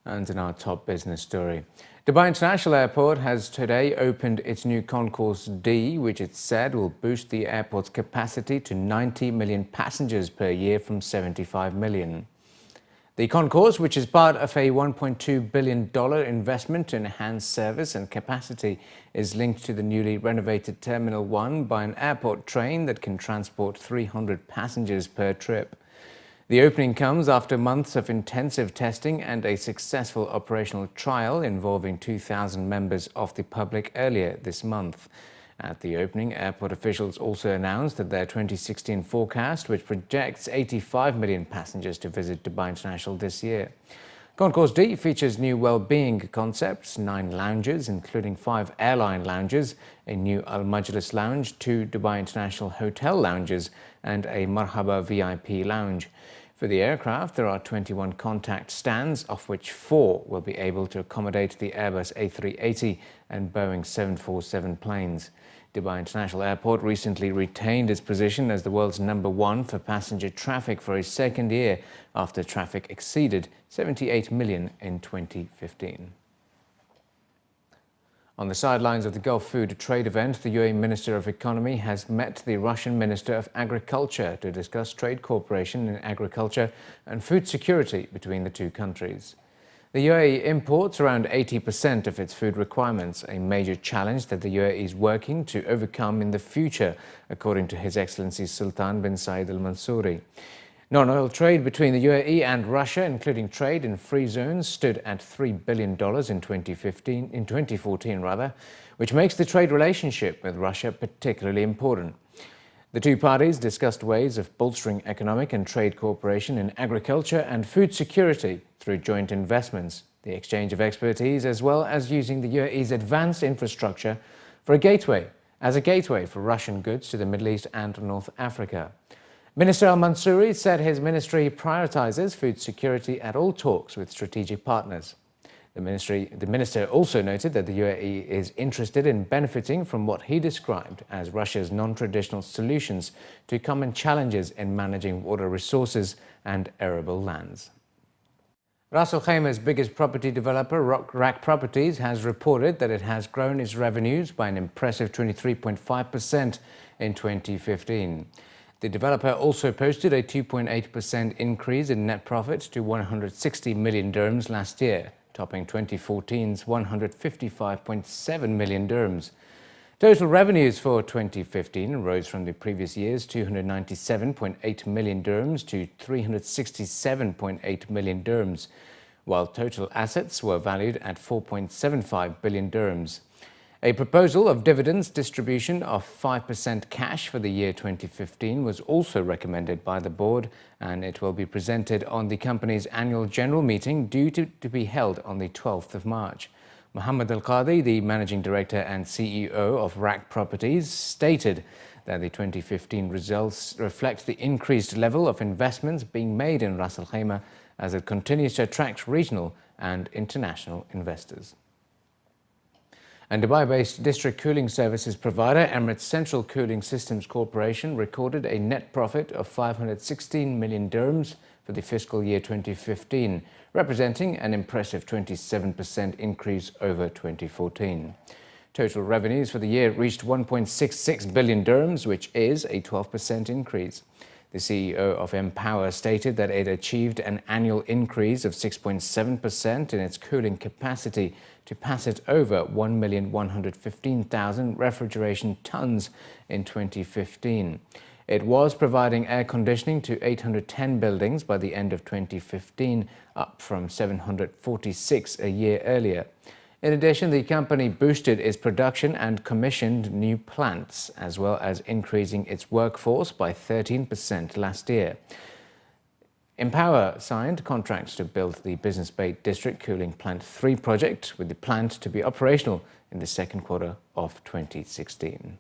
And in our top business story, Dubai International Airport has today opened its new Concourse D, which it said will boost the airport's capacity to 90 million passengers per year from 75 million. The concourse, which is part of a $1.2 billion investment to enhance service and capacity, is linked to the newly renovated Terminal 1 by an airport train that can transport 300 passengers per trip. The opening comes after months of intensive testing and a successful operational trial involving 2,000 members of the public earlier this month. At the opening, airport officials also announced that their 2016 forecast, which projects 85 million passengers to visit Dubai International this year. Concourse D features new well-being concepts, 9 lounges, including 5 airline lounges, a new Al Majlis lounge, 2 Dubai International hotel lounges, and a Marhaba VIP lounge. For the aircraft, there are 21 contact stands, of which 4 will be able to accommodate the Airbus A380 and Boeing 747 planes. Dubai International Airport recently retained its position as the world's #1 for passenger traffic for a second year after traffic exceeded 78 million in 2015. On the sidelines of the Gulf Food Trade event, the UAE Minister of Economy has met the Russian Minister of Agriculture to discuss trade cooperation in agriculture and food security between the two countries. The UAE imports around 80% of its food requirements, a major challenge that the UAE is working to overcome in the future, according to His Excellency Sultan bin Saeed Al Mansouri. Non-oil trade between the UAE and Russia, including trade in free zones, stood at $3 billion in 2014, which makes the trade relationship with Russia particularly important. The two parties discussed ways of bolstering economic and trade cooperation in agriculture and food security through joint investments, the exchange of expertise, as well as using the UAE's advanced infrastructure as a gateway for Russian goods to the Middle East and North Africa. Minister Al Mansouri said his ministry prioritizes food security at all talks with strategic partners. The minister also noted that the UAE is interested in benefiting from what he described as Russia's non-traditional solutions to common challenges in managing water resources and arable lands. Ras Al Khaimah's biggest property developer, RAK Properties, has reported that it has grown its revenues by an impressive 23.5% in 2015. The developer also posted a 2.8% increase in net profit to 160 million dirhams last year, topping 2014's 155.7 million dirhams. Total revenues for 2015 rose from the previous year's 297.8 million dirhams to 367.8 million dirhams, while total assets were valued at 4.75 billion dirhams. A proposal of dividends distribution of 5% cash for the year 2015 was also recommended by the board, and it will be presented on the company's annual general meeting due to be held on the 12th of March. Mohammed Al Qadi, the managing director and CEO of RAK Properties, stated that the 2015 results reflect the increased level of investments being made in Ras Al Khaimah as it continues to attract regional and international investors. And Dubai-based district cooling services provider Emirates Central Cooling Systems Corporation recorded a net profit of 516 million dirhams for the fiscal year 2015, representing an impressive 27% increase over 2014. Total revenues for the year reached 1.66 billion dirhams, which is a 12% increase. The CEO of Empower stated that it achieved an annual increase of 6.7% in its cooling capacity to pass it over 1,115,000 refrigeration tons in 2015. It was providing air conditioning to 810 buildings by the end of 2015, up from 746 a year earlier. In addition, the company boosted its production and commissioned new plants, as well as increasing its workforce by 13% last year. Empower signed contracts to build the Business Bay District Cooling Plant 3 project, with the plant to be operational in the second quarter of 2016.